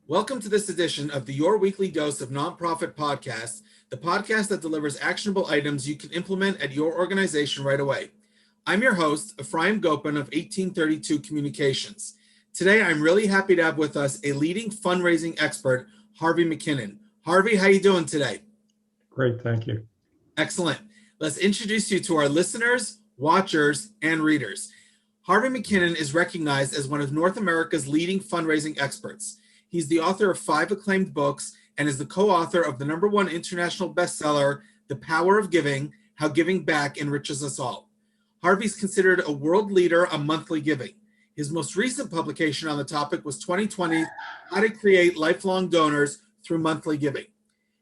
Welcome to this edition of the Your Weekly Dose of Nonprofit Podcast, the podcast that delivers actionable items you can implement at your organization right away. I'm your host, Ephraim Gopin of 1832 Communications. Today, I'm really happy to have with us a leading fundraising expert, Harvey McKinnon. Harvey, how you doing today? Great, thank you. Excellent. Let's introduce you to our listeners, watchers, and readers. Harvey McKinnon is recognized as one of North America's leading fundraising experts. He's the author of 5 acclaimed books and is the co-author of the #1 international bestseller, The Power of Giving: How Giving Back Enriches Us All. Harvey's considered a world leader on monthly giving. His most recent publication on the topic was 2020's How to Create Lifelong Donors Through Monthly Giving.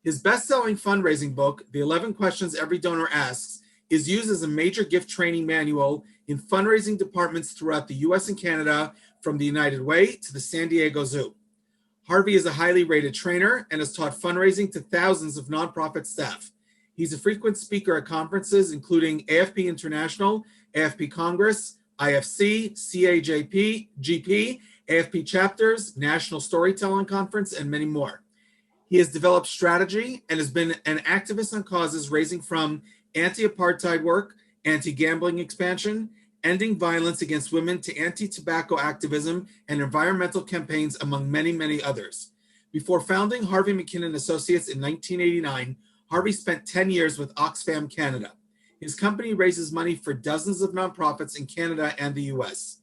His best-selling fundraising book, The 11 Questions Every Donor Asks, is used as a major gift training manual in fundraising departments throughout the US and Canada, from the United Way to the San Diego Zoo. Harvey is a highly rated trainer and has taught fundraising to thousands of nonprofit staff. He's a frequent speaker at conferences including AFP International, AFP Congress, IFC, CAJP, GP, AFP Chapters, National Storytelling Conference, and many more. He has developed strategy and has been an activist on causes ranging from anti-apartheid work, anti-gambling expansion, ending violence against women, to anti-tobacco activism and environmental campaigns, among many, many others. Before founding Harvey McKinnon Associates in 1989, Harvey spent 10 years with Oxfam Canada. His company raises money for dozens of nonprofits in Canada and the US.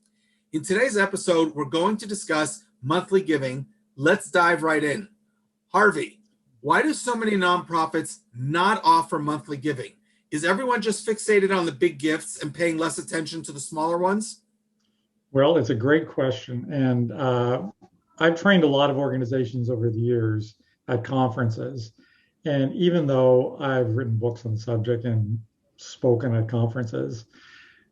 In today's episode, we're going to discuss monthly giving. Let's dive right in. Harvey, why do so many nonprofits not offer monthly giving? Is everyone just fixated on the big gifts and paying less attention to the smaller ones? Well, it's a great question. And I've trained a lot of organizations over the years at conferences. And even though I've written books on the subject and spoken at conferences,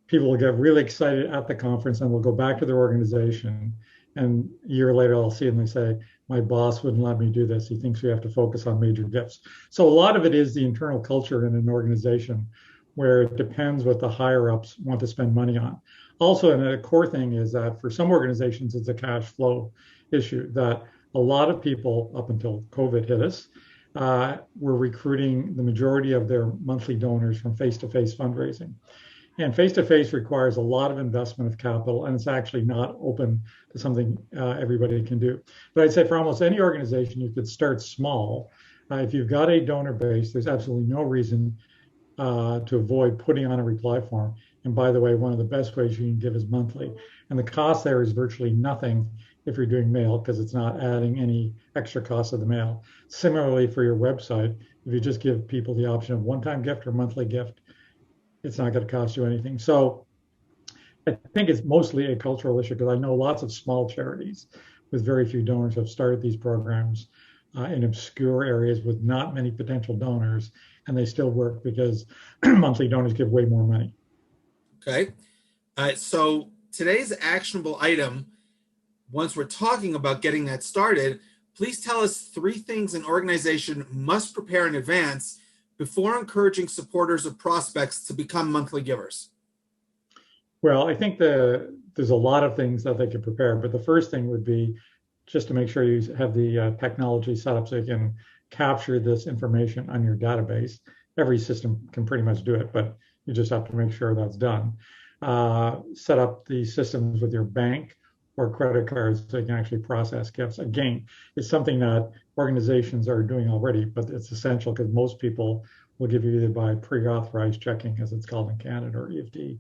people will get really excited at the conference and will go back to their organization. And a year later, I'll see them and they say, my boss wouldn't let me do this. He thinks we have to focus on major gifts. So a lot of it is the internal culture in an organization where it depends what the higher ups want to spend money on. Also, and a core thing is that for some organizations, it's a cash flow issue, that a lot of people, up until COVID hit us, were recruiting the majority of their monthly donors from face-to-face fundraising. And face-to-face requires a lot of investment of capital, and it's actually not open to something everybody can do. But I'd say for almost any organization, you could start small. If you've got a donor base, there's absolutely no reason to avoid putting on a reply form. And by the way, one of the best ways you can give is monthly. And the cost there is virtually nothing if you're doing mail, because it's not adding any extra cost of the mail. Similarly, for your website, if you just give people the option of one-time gift or monthly gift, it's not going to cost you anything. So I think it's mostly a cultural issue, because I know lots of small charities with very few donors have started these programs in obscure areas with not many potential donors, and they still work because monthly donors give way more money. Okay. So today's actionable item, once we're talking about getting that started, please tell us 3 things an organization must prepare in advance before encouraging supporters or prospects to become monthly givers. Well, I think there's a lot of things that they could prepare, but the first thing would be just to make sure you have the technology set up so you can capture this information on your database. Every system can pretty much do it, but you just have to make sure that's done. Set up the systems with your bank or credit cards so you can actually process gifts. Again, it's something that organizations are doing already, but it's essential because most people will give you either by pre-authorized checking, as it's called in Canada, or EFT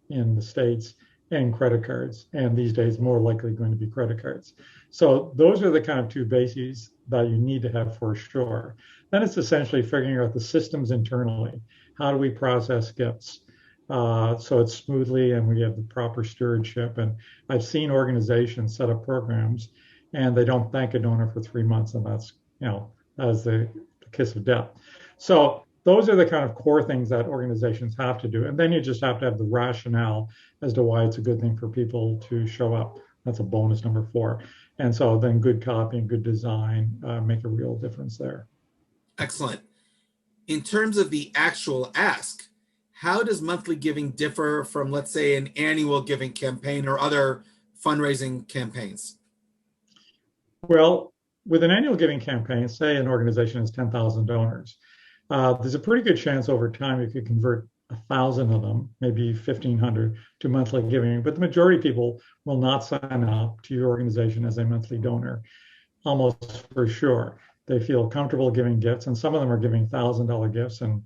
in the States, and credit cards. And these days, more likely going to be credit cards. So those are the kind of 2 bases that you need to have for sure. Then it's essentially figuring out the systems internally. How do we process gifts? So it's smoothly and we have the proper stewardship. And I've seen organizations set up programs and they don't thank a donor for 3 months, and that's the kiss of death. So those are the kind of core things that organizations have to do. And then you just have to have the rationale as to why it's a good thing for people to show up. That's a bonus number 4. And so then good copy and good design make a real difference there. Excellent. In terms of the actual ask, how does monthly giving differ from, let's say, an annual giving campaign or other fundraising campaigns? Well, with an annual giving campaign, say an organization has 10,000 donors, there's a pretty good chance over time you could convert 1,000 of them, maybe 1,500 to monthly giving. But the majority of people will not sign up to your organization as a monthly donor, almost for sure. They feel comfortable giving gifts, and some of them are giving $1,000 gifts, and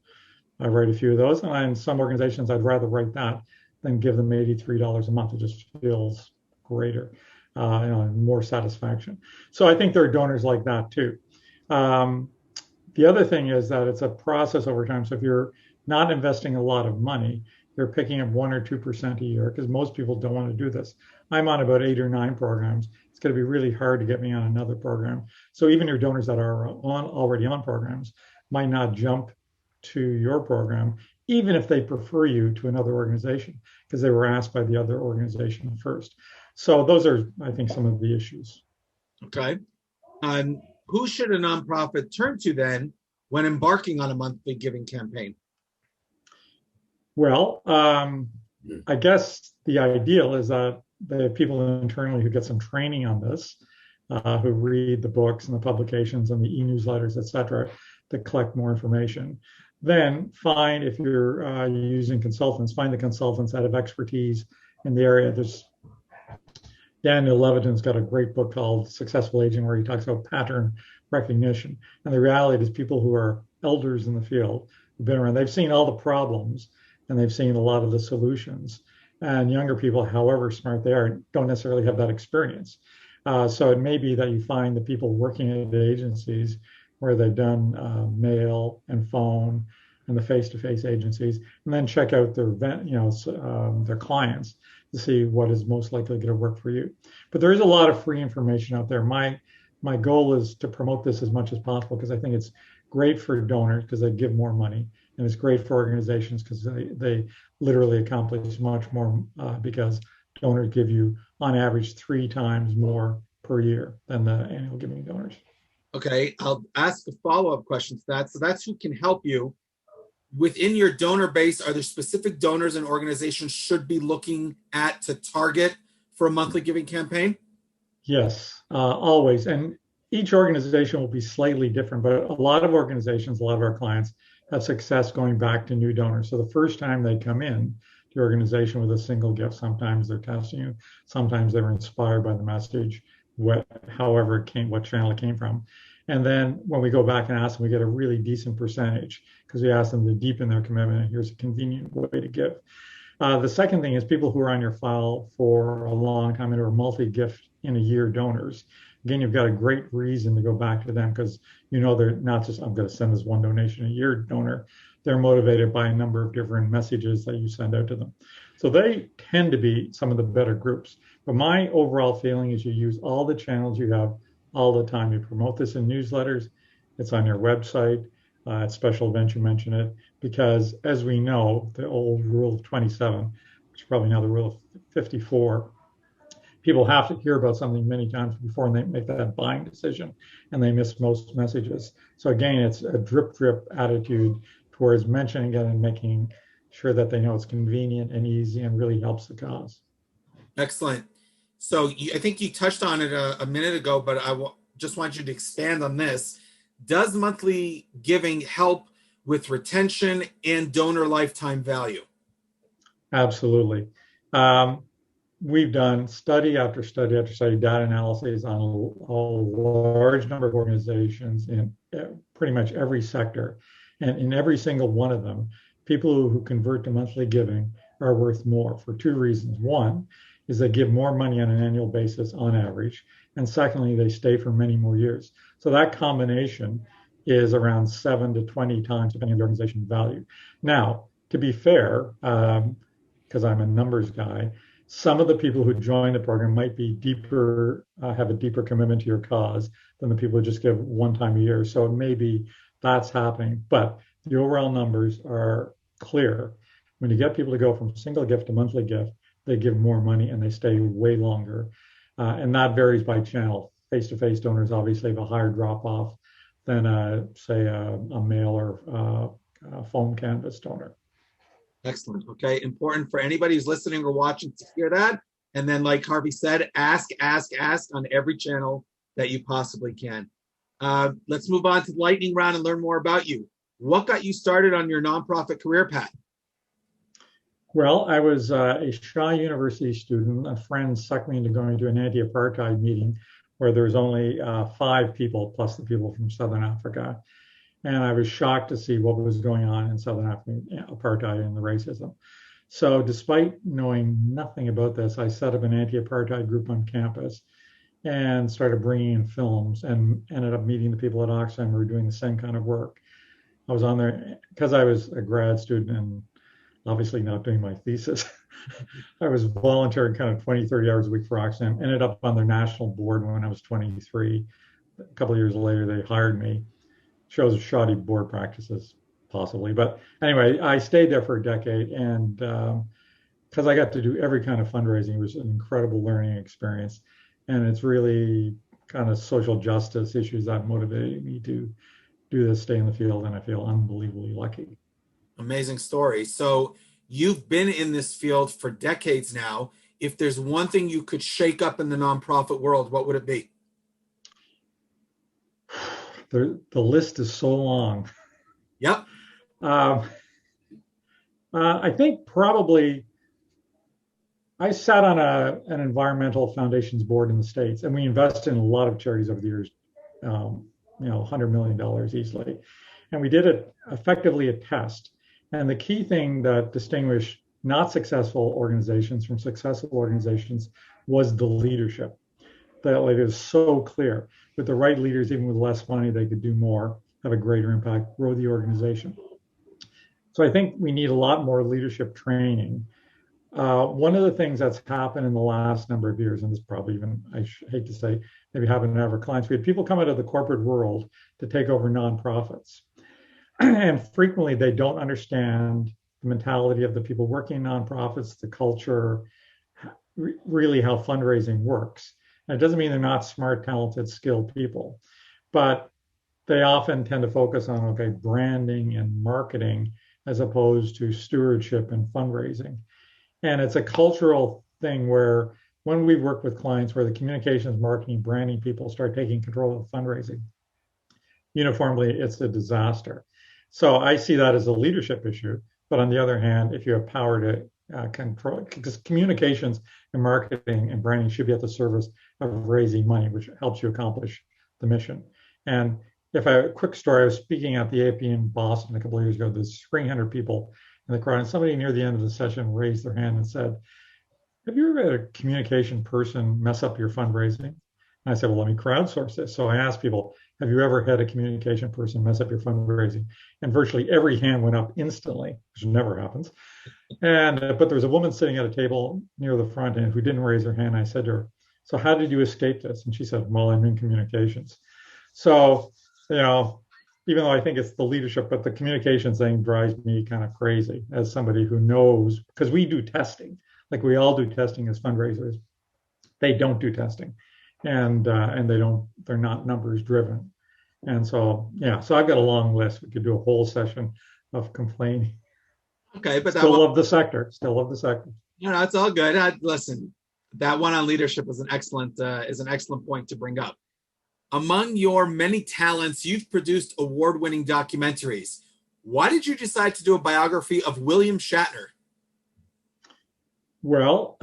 I write a few of those. And in some organizations, I'd rather write that than give them $83 a month. It just feels greater, more satisfaction. So I think there are donors like that too. The other thing is that it's a process over time. So if you're not investing a lot of money, you're picking up 1 or 2% a year, because most people don't want to do this. I'm on about 8 or 9 programs. It's going to be really hard to get me on another program. So even your donors that are already on programs might not jump to your program, even if they prefer you to another organization, because they were asked by the other organization first. So those are, I think, some of the issues. Okay. Who should a nonprofit turn to then when embarking on a monthly giving campaign? Well, I guess the ideal is that the people internally who get some training on this, who read the books and the publications and the e-newsletters, et cetera, to collect more information. Then find, if you're using consultants, find the consultants that have expertise in the area. There's Daniel Levitin's got a great book called Successful Aging, where he talks about pattern recognition. And the reality is people who are elders in the field, who've been around, they've seen all the problems and they've seen a lot of the solutions. And younger people, however smart they are, don't necessarily have that experience. So it may be that you find the people working at the agencies where they've done mail and phone and the face-to-face agencies, and then check out their their clients to see what is most likely going to work for you. But there is a lot of free information out there. My goal is to promote this as much as possible, because I think it's great for donors because they give more money, and it's great for organizations because they literally accomplish much more because donors give you on average 3 times more per year than the annual giving donors. Okay, I'll ask a follow-up question to that. So that's who can help you. Within your donor base, are there specific donors and organizations should be looking at to target for a monthly giving campaign? Yes, always. And each organization will be slightly different, but a lot of organizations, a lot of our clients have success going back to new donors. So the first time they come in to the organization with a single gift, sometimes they're testing you, sometimes they were inspired by the message, however it came, what channel it came from. And then when we go back and ask them, we get a really decent percentage because we ask them to deepen their commitment. And here's a convenient way to give. The second thing is people who are on your file for a long time and are multi-gift in a year donors. Again, you've got a great reason to go back to them because you know they're not just, I'm going to send this one donation a year donor. They're motivated by a number of different messages that you send out to them. So they tend to be some of the better groups. But my overall feeling is you use all the channels you have all the time. You promote this in newsletters. It's on your website. At special events, you mention it. Because as we know, the old rule of 27, which is probably now the rule of 54, people have to hear about something many times before they make that buying decision, and they miss most messages. So again, it's a drip attitude towards mentioning it and making sure that they know it's convenient and easy and really helps the cause. Excellent. So I think you touched on it a minute ago, but I just want you to expand on this. Does monthly giving help with retention and donor lifetime value? Absolutely. We've done study after study after study, data analysis on a large number of organizations in pretty much every sector. And in every single one of them, people who convert to monthly giving are worth more for 2 reasons. One is they give more money on an annual basis on average. And secondly, they stay for many more years. So that combination is around 7 to 20 times, depending on the organization value. Now, to be fair, because I'm a numbers guy, some of the people who join the program might be deeper, have a deeper commitment to your cause than the people who just give one time a year. So maybe that's happening, but the overall numbers are clear. When you get people to go from single gift to monthly gift, they give more money and they stay way longer. And that varies by channel. Face-to-face donors obviously have a higher drop-off than, say, a mail or phone canvas donor. Excellent. Okay. Important for anybody who's listening or watching to hear that. And then, like Harvey said, ask on every channel that you possibly can. Let's move on to the lightning round and learn more about you. What got you started on your nonprofit career path? Well, I was a Shaw University student. A friend sucked me into going to an anti-apartheid meeting where there was only 5 people plus the people from Southern Africa. And I was shocked to see what was going on in Southern Africa, apartheid and the racism. So despite knowing nothing about this, I set up an anti-apartheid group on campus and started bringing in films and ended up meeting the people at Oxfam who were doing the same kind of work. I was on there because I was a grad student and obviously not doing my thesis. I was volunteering kind of 20, 30 hours a week for Oxfam, ended up on their national board when I was 23. A couple of years later, they hired me. Shows shoddy board practices, possibly. But anyway, I stayed there for a decade. And because I got to do every kind of fundraising, it was an incredible learning experience. And it's really kind of social justice issues that motivated me to do this, stay in the field. And I feel unbelievably lucky. Amazing story. So you've been in this field for decades now. If there's one thing you could shake up in the nonprofit world, what would it be? The list is so long. Yep. I think probably I sat on an environmental foundations board in the States, and we invested in a lot of charities over the years, $100 million easily. And we did it effectively a test. And the key thing that distinguished not successful organizations from successful organizations was the leadership. That like is so clear. With the right leaders, even with less money, they could do more, have a greater impact, grow the organization. So I think we need a lot more leadership training. One of the things that's happened in the last number of years, and this probably even, I hate to say, maybe happened in our clients, we had people come out of the corporate world to take over nonprofits. And frequently they don't understand the mentality of the people working in nonprofits, the culture, really how fundraising works. And it doesn't mean they're not smart, talented, skilled people, but they often tend to focus on, branding and marketing as opposed to stewardship and fundraising. And it's a cultural thing where when we work with clients where the communications, marketing, branding people start taking control of fundraising, uniformly, it's a disaster. So I see that as a leadership issue. But on the other hand, if you have power to control, because communications and marketing and branding should be at the service of raising money, which helps you accomplish the mission. And if a quick story, I was speaking at the AP in Boston a couple of years ago, there's 300 people in the crowd, and somebody near the end of the session raised their hand and said, have you ever had a communication person mess up your fundraising? And I said, well, let me crowdsource this. So I asked people, have you ever had a communication person mess up your fundraising? And virtually every hand went up instantly, which never happens. And but there was a woman sitting at a table near the front end who didn't raise her hand. I said to her, so how did you escape this? And she said, well, I'm in communications. So, even though I think it's the leadership, but the communications thing drives me kind of crazy as somebody who knows, because we do testing, like we all do testing as fundraisers. They don't do testing. And they're not numbers driven. And so, so I've got a long list. We could do a whole session of complaining. Okay, but still love the sector. It's all good. Listen, that one on leadership is an excellent point to bring up. Among your many talents, you've produced award-winning documentaries. Why did you decide to do a biography of William Shatner? Well,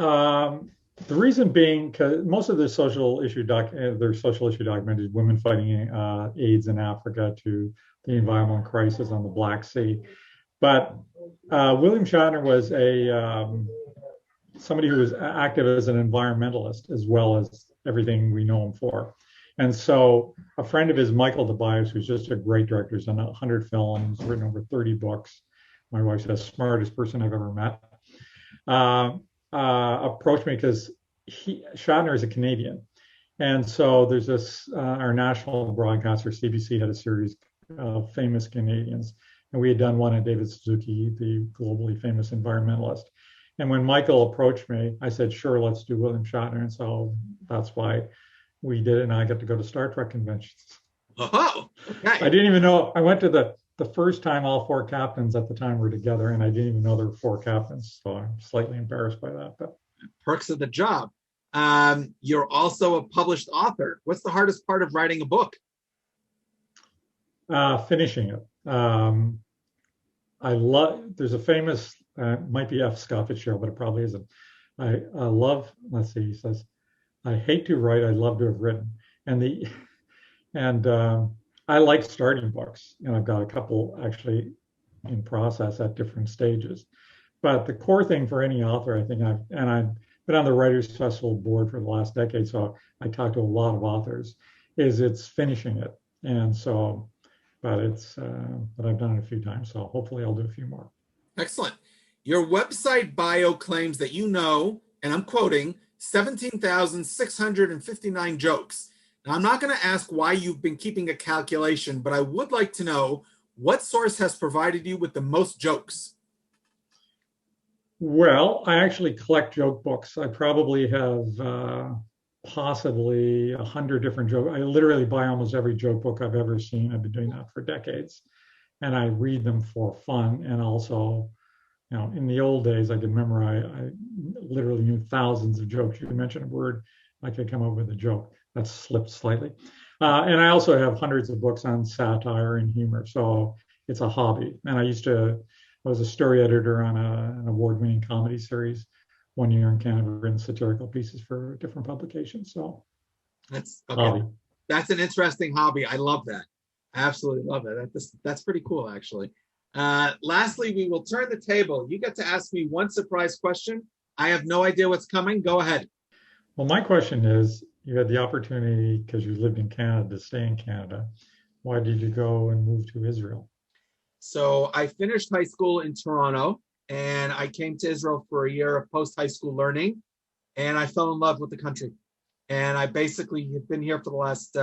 the reason being, because most of their social issue documentaries, women fighting AIDS in Africa to the environmental crisis on the Black Sea. But William Shatner was somebody who was active as an environmentalist as well as everything we know him for. And so a friend of his, Michael Tobias, who's just a great director, he's done 100 films, written over 30 books. My wife's the smartest person I've ever met. Approached me because Shatner is a Canadian. And so there's this, our national broadcaster, CBC, had a series of famous Canadians. And we had done one on David Suzuki, the globally famous environmentalist. And when Michael approached me, I said, sure, let's do William Shatner. And so that's why we did it. And I got to go to Star Trek conventions. Oh, okay. I didn't even know. I went to the first time all 4 captains at the time were together, and I didn't even know there were 4 captains. So I'm slightly embarrassed by that. But perks of the job. You're also a published author. What's the hardest part of writing a book? Finishing it. I love, there's a famous, might be F. Scott Fitzgerald, but it probably isn't. I love, let's see, he says, I hate to write, I love to have written. And the, and I like starting books, and I've got a couple actually in process at different stages. But the core thing for any author, I think I've been on the Writers Festival board for the last decade, so I talk to a lot of authors, is it's finishing it. And so, but I've done it a few times, so hopefully I'll do a few more. Excellent. Your website bio claims that you know, and I'm quoting, 17,659 jokes. Now, I'm not going to ask why you've been keeping a calculation, but I would like to know what source has provided you with the most jokes. Well, I actually collect joke books. I probably have possibly 100 different jokes. I literally buy almost every joke book I've ever seen. I've been doing that for decades, and I read them for fun. And also, you know, in the old days, I could memorize. I literally knew thousands of jokes. You could mention a word, I could come up with a joke. That's slipped slightly. And I also have hundreds of books on satire and humor. So it's a hobby. And I was a story editor on an award-winning comedy series one year in Canada, written satirical pieces for different publications. So That's okay. hobby. That's an interesting hobby. I love that. I absolutely love it. That's pretty cool, actually. Lastly, we will turn the table. You get to ask me one surprise question. I have no idea what's coming. Go ahead. Well, my question is, you had the opportunity, because you lived in Canada, to stay in Canada. Why did you go and move to Israel? So I finished high school in Toronto, and I came to Israel for a year of post-high school learning, and I fell in love with the country. And I basically have been here for the last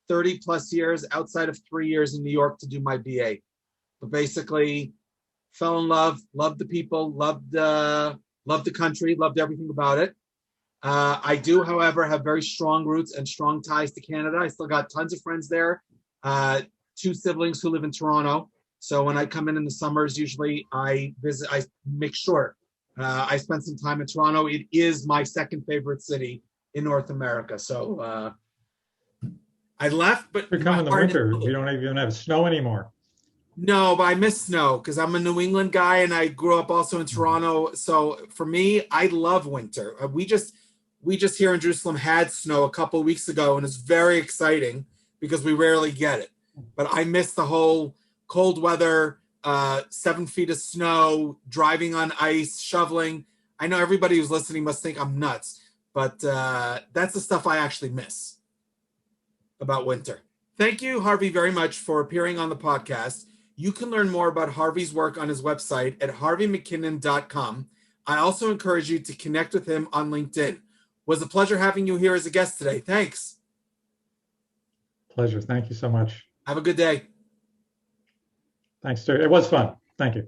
30 plus years, outside of 3 years in New York to do my BA. But basically fell in love, loved the people, loved the country, loved everything about it. I do, however, have very strong roots and strong ties to Canada. I still got tons of friends there. 2 siblings who live in Toronto. So when I come in the summers, usually I visit, I make sure I spend some time in Toronto. It is my second favorite city in North America. So I left, but You're coming in the winter. We don't even have snow anymore. no, but I miss snow because I'm a New England guy and I grew up also in Toronto. So for me, I love winter. We just here in Jerusalem had snow a couple of weeks ago, and it's very exciting because we rarely get it. But I miss the whole cold weather, 7 feet of snow, driving on ice, shoveling. I know everybody who's listening must think I'm nuts, but that's the stuff I actually miss about winter. Thank you, Harvey, very much for appearing on the podcast. You can learn more about Harvey's work on his website at harveymckinnon.com. I also encourage you to connect with him on LinkedIn. It was a pleasure having you here as a guest today. Thanks. Pleasure. Thank you so much. Have a good day. Thanks, Terry. It was fun. Thank you.